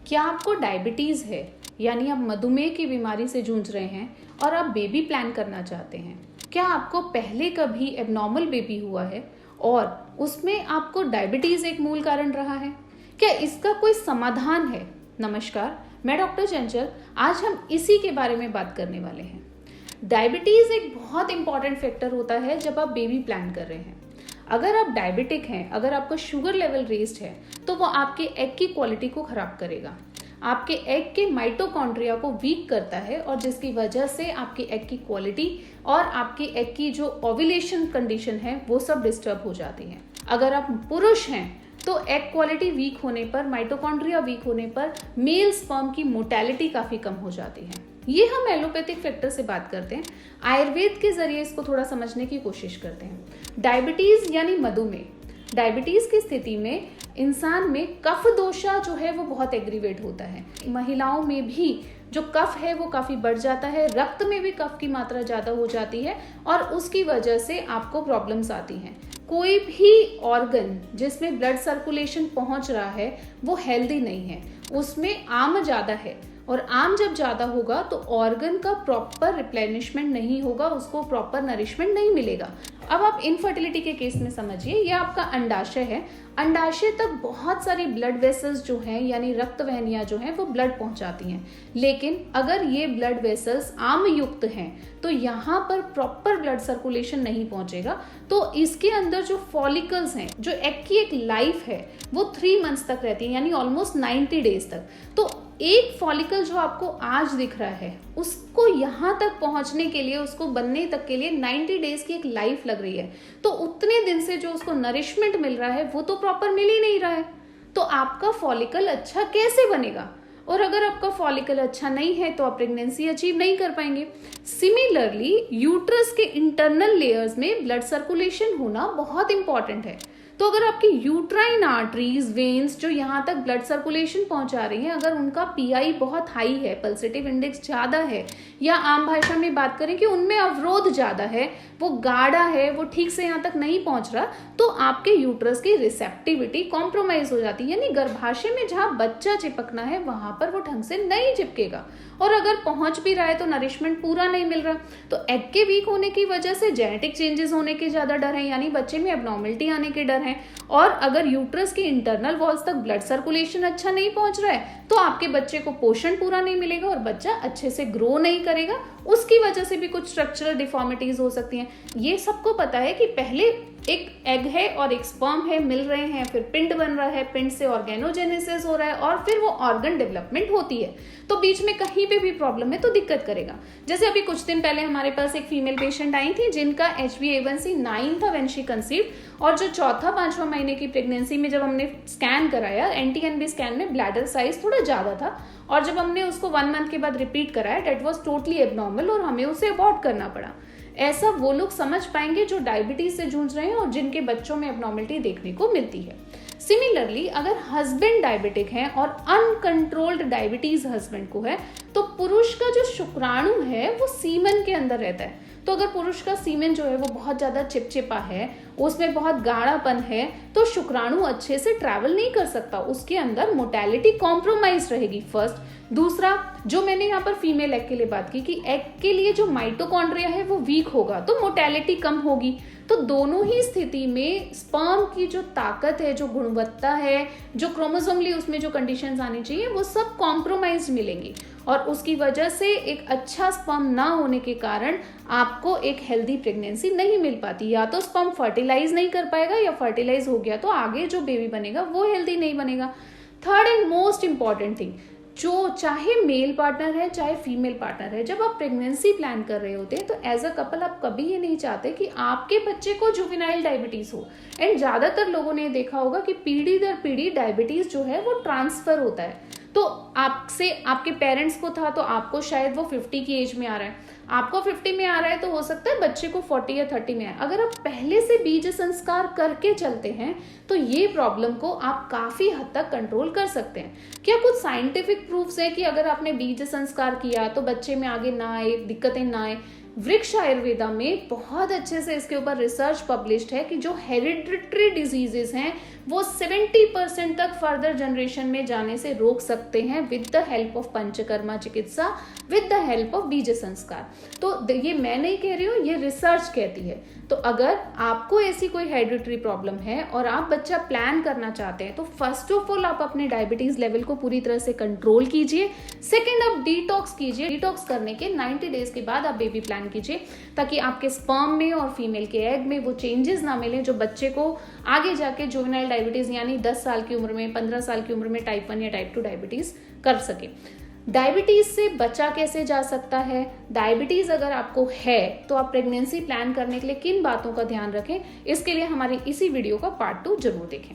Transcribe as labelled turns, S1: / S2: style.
S1: क्या आपको डायबिटीज़ है, यानी आप मधुमेह की बीमारी से जूझ रहे हैं और आप बेबी प्लान करना चाहते हैं? क्या आपको पहले कभी एबनॉर्मल बेबी हुआ है और उसमें आपको डायबिटीज़ एक मूल कारण रहा है? क्या इसका कोई समाधान है? नमस्कार, मैं डॉक्टर चंचल। आज हम इसी के बारे में बात करने वाले हैं। डायबिटीज़ एक बहुत इंपॉर्टेंट फैक्टर होता है जब आप बेबी प्लान कर रहे हैं। अगर आप डायबिटिक हैं, अगर आपका शुगर लेवल रेज्ड है, तो वो आपके एग की क्वालिटी को खराब करेगा, आपके एग के माइटोकॉन्ड्रिया को वीक करता है और जिसकी वजह से आपके एग की क्वालिटी और आपके एग की जो ओव्यूलेशन कंडीशन है वो सब डिस्टर्ब हो जाती है। अगर आप पुरुष हैं तो एग क्वालिटी वीक होने पर, माइटोकॉन्ड्रिया वीक होने पर मेल स्पर्म की मोर्टेलिटी काफ़ी कम हो जाती है। ये हम एलोपैथिक फैक्टर से बात करते हैं। आयुर्वेद के जरिए इसको थोड़ा समझने की कोशिश करते हैं। डायबिटीज़ यानी मधुमेह, डायबिटीज़ की स्थिति में इंसान में कफ दोषा जो है वो बहुत एग्रीवेट होता है। महिलाओं में भी जो कफ है वो काफ़ी बढ़ जाता है, रक्त में भी कफ की मात्रा ज़्यादा हो जाती है और उसकी वजह से आपको प्रॉब्लम्स आती हैं। कोई भी ऑर्गन जिसमें ब्लड सर्कुलेशन पहुंच रहा है वो हेल्दी नहीं है, उसमें आम ज़्यादा है और आम जब ज़्यादा होगा तो ऑर्गन का प्रॉपर रिप्लेनिशमेंट नहीं होगा, उसको प्रॉपर नरिशमेंट नहीं मिलेगा। अब आप इनफर्टिलिटी के केस में समझिए, ये आपका अंडाशय है। अंडाशय तक बहुत सारी ब्लड वेसल्स जो हैं यानी रक्त वाहिनियां जो हैं वो ब्लड पहुंचाती हैं, लेकिन अगर ये ब्लड वेसल्स आम युक्त हैं तो यहाँ पर प्रॉपर ब्लड सर्कुलेशन नहीं पहुंचेगा। तो इसके अंदर जो फॉलिकल्स हैं, जो एग की एक लाइफ है वो 3 मंथ्स तक रहती है, यानी ऑलमोस्ट 90 डेज तक। तो एक फॉलिकल जो आपको आज दिख रहा है उसको यहाँ तक पहुँचने के लिए, उसको बनने तक के लिए 90 डेज की एक लाइफ लग रही है। तो उतने दिन से जो उसको नरिशमेंट मिल रहा है वो तो प्रॉपर मिल ही नहीं रहा है। तो आपका फॉलिकल अच्छा कैसे बनेगा? और अगर आपका फॉलिकल अच्छा नहीं है तो आप प्रेगनेंसी अचीव नहीं कर पाएंगे। सिमिलरली यूट्रस के इंटरनल लेयर्स में ब्लड सर्कुलेशन होना बहुत इंपॉर्टेंट है। तो अगर आपकी यूट्राइन आर्टरीज, वेन्स जो यहाँ तक ब्लड सर्कुलेशन पहुंचा रही हैं, अगर उनका पीआई बहुत हाई है, पल्सेटिव इंडेक्स ज़्यादा है, या आम भाषा में बात करें कि उनमें अवरोध ज़्यादा है, वो गाढ़ा है, वो ठीक से यहाँ तक नहीं पहुंच रहा, तो आपके यूट्रस की रिसेप्टिविटी कॉम्प्रोमाइज हो जाती है, यानी गर्भाशय में जहाँ बच्चा चिपकना है वहाँ पर वो ढंग से नहीं चिपकेगा। और अगर पहुंच भी रहा है तो नरिशमेंट पूरा नहीं मिल रहा। तो एग के वीक होने की वजह से जेनेटिक चेंजेस होने के ज़्यादा डर है, यानी बच्चे में एबनॉर्मलिटी आने के डर है। और अगर यूट्रस के इंटरनल वॉल्स तक ब्लड सर्कुलेशन अच्छा नहीं पहुंच रहा है तो आपके बच्चे को पोषण पूरा नहीं मिलेगा और बच्चा अच्छे से ग्रो नहीं करेगा। उसकी वजह से भी कुछ स्ट्रक्चरल डिफॉर्मिटीज हो सकती हैं। ये सबको पता है कि पहले एक एग है और एक स्पर्म है, मिल रहे हैं, फिर पिंड बन रहा है, पिंड से ऑर्गेनोजेनेसिस हो रहा है और फिर वो ऑर्गन डेवलपमेंट होती है। तो बीच में कहीं पे भी प्रॉब्लम है तो दिक्कत करेगा। जैसे अभी कुछ दिन पहले हमारे पास एक फीमेल पेशेंट आई थी जिनका HbA1c 9 था व्हेन शी कंसीव्ड, और जो चौथा 5वां महीने की प्रेगनेंसी में जब हमने स्कैन कराया, NT-NB स्कैन में ब्लैडर साइज थोड़ा ज़्यादा था, और जब हमने उसको 1 मंथ के बाद रिपीट कराया डेट वॉज टोटली एबनॉर्मल और हमें उसे अबॉर्ट करना पड़ा। ऐसा वो लोग समझ पाएंगे जो डायबिटीज से जूझ रहे हैं और जिनके बच्चों में एबनॉर्मलिटी देखने को मिलती है। सिमिलरली अगर हस्बैंड डायबिटिक है और अनकंट्रोल्ड डायबिटीज हस्बैंड को है तो पुरुष का जो शुक्राणु है वो सीमन के अंदर रहता है। तो अगर पुरुष का सीमेन जो है वो बहुत ज़्यादा चिपचिपा है, उसमें बहुत गाढ़ापन है, तो शुक्राणु अच्छे से ट्रैवल नहीं कर सकता, उसके अंदर मोर्टेलिटी कॉम्प्रोमाइज रहेगी फर्स्ट। दूसरा, जो मैंने यहाँ पर फीमेल एग के लिए बात की कि एग के लिए जो माइटोकॉन्ड्रिया है वो वीक होगा तो मोर्टेलिटी कम होगी। तो दोनों ही स्थिति में स्पर्म की जो ताकत है, जो गुणवत्ता है, जो क्रोमोसोमली उसमें जो कंडीशंस आनी चाहिए वो सब कॉम्प्रोमाइज मिलेंगी और उसकी वजह से एक अच्छा स्पर्म ना होने के कारण आपको एक हेल्दी प्रेगनेंसी नहीं मिल पाती। या तो स्पर्म फर्टिलाइज नहीं कर पाएगा या फर्टिलाइज हो गया तो आगे जो बेबी बनेगा वो हेल्दी नहीं बनेगा। Third and most important thing, जो चाहे मेल पार्टनर है चाहे फीमेल पार्टनर है, जब आप प्रेगनेंसी प्लान कर रहे होते हैं तो एज अ कपल आप कभी ये नहीं चाहते कि आपके बच्चे को जुवेनाइल डायबिटीज हो। एंड ज्यादातर लोगों ने देखा होगा कि पीढ़ी दर पीढ़ी डायबिटीज जो है वो ट्रांसफर होता है। तो आपसे आपके पेरेंट्स को था तो आपको शायद वो 50 की एज में आ रहा है, आपको 50 में आ रहा है तो हो सकता है बच्चे को 40 या 30 में आए। अगर आप पहले से बीज संस्कार करके चलते हैं तो ये प्रॉब्लम को आप काफी हद तक कंट्रोल कर सकते हैं। क्या कुछ साइंटिफिक प्रूफ्स है कि अगर आपने बीज संस्कार किया तो बच्चे में आगे ना आए, दिक्कतें ना आए? वृक्ष आयुर्वेदा में बहुत अच्छे से इसके ऊपर रिसर्च पब्लिश्ड है कि जो हेरिडिटरी डिजीजेस हैं वो 70% तक फर्दर जनरेशन में जाने से रोक सकते हैं with the help of panchakarma चिकित्सा, विद द हेल्प ऑफ बीज संस्कार। तो ये मैं नहीं कह रही हूँ, ये रिसर्च कहती है। तो अगर आपको ऐसी कोई हेरिडिटरी प्रॉब्लम है और आप बच्चा प्लान करना चाहते हैं तो फर्स्ट ऑफ ऑल आप अपने डायबिटीज लेवल को पूरी तरह से कंट्रोल कीजिए। सेकंड, आप डिटॉक्स कीजिए। डिटॉक्स करने के 90 डेज के बाद आप बेबी प्लान कीजिए, ताकि आपके स्पर्म में और फीमेल के एग में वो चेंजेस ना मिले जो बच्चे को आगे जाके जुवेनाइल डायबिटीज यानी 10 साल की उम्र में, 15 साल की उम्र में टाइप 1 या टाइप 2 डायबिटीज कर सके। डायबिटीज से बचा कैसे जा सकता है? डायबिटीज अगर आपको है तो आप प्रेगनेंसी प्लान करने के लिए किन बातों का ध्यान रखें, इसके लिए हमारी इसी वीडियो का पार्ट 2 जरूर देखें।